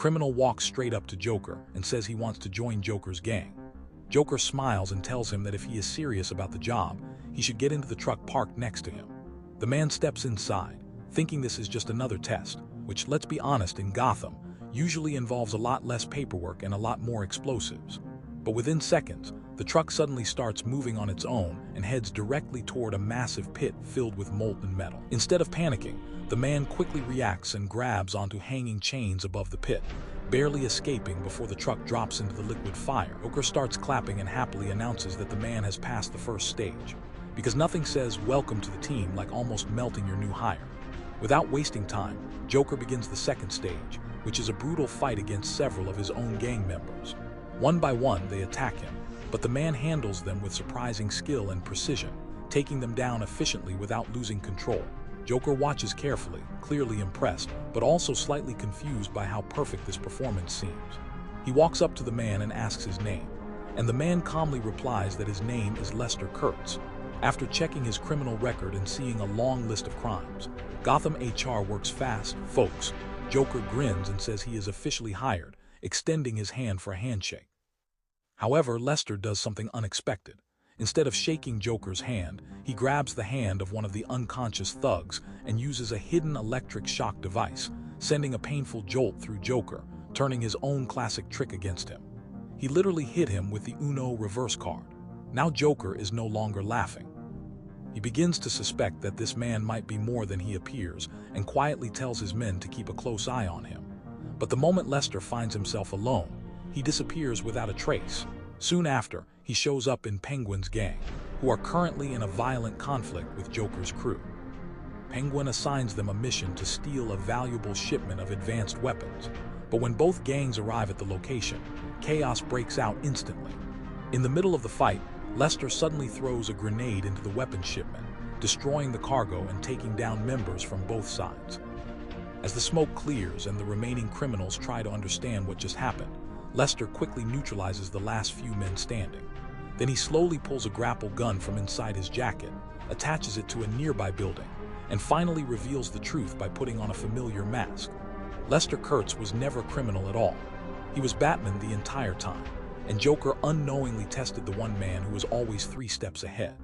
criminal walks straight up to Joker and says he wants to join Joker's gang. Joker smiles and tells him that if he is serious about the job, he should get into the truck parked next to him. The man steps inside, thinking this is just another test, which, let's be honest, in Gotham, usually involves a lot less paperwork and a lot more explosives. But within seconds, the truck suddenly starts moving on its own and heads directly toward a massive pit filled with molten metal. Instead of panicking, the man quickly reacts and grabs onto hanging chains above the pit, barely escaping before the truck drops into the liquid fire. Joker starts clapping and happily announces that the man has passed the first stage, because nothing says welcome to the team like almost melting your new hire. Without wasting time, Joker begins the second stage, which is a brutal fight against several of his own gang members. One by one, they attack him, but the man handles them with surprising skill and precision, taking them down efficiently without losing control. Joker watches carefully, clearly impressed, but also slightly confused by how perfect this performance seems. He walks up to the man and asks his name, and the man calmly replies that his name is Lester Kurtz. After checking his criminal record and seeing a long list of crimes, Gotham HR works fast, folks. Joker grins and says he is officially hired, extending his hand for a handshake. However, Lester does something unexpected. Instead of shaking Joker's hand, he grabs the hand of one of the unconscious thugs and uses a hidden electric shock device, sending a painful jolt through Joker, turning his own classic trick against him. He literally hit him with the Uno reverse card. Now Joker is no longer laughing. He begins to suspect that this man might be more than he appears and quietly tells his men to keep a close eye on him. But the moment Lester finds himself alone, he disappears without a trace. Soon after, he shows up in Penguin's gang, who are currently in a violent conflict with Joker's crew. Penguin assigns them a mission to steal a valuable shipment of advanced weapons, but when both gangs arrive at the location, chaos breaks out instantly. In the middle of the fight, Lester suddenly throws a grenade into the weapons shipment, destroying the cargo and taking down members from both sides. As the smoke clears and the remaining criminals try to understand what just happened, Lester quickly neutralizes the last few men standing. Then he slowly pulls a grapple gun from inside his jacket, attaches it to a nearby building, and finally reveals the truth by putting on a familiar mask. Lester Kurtz was never a criminal at all. He was Batman the entire time, and Joker unknowingly tested the one man who was always 3 steps ahead.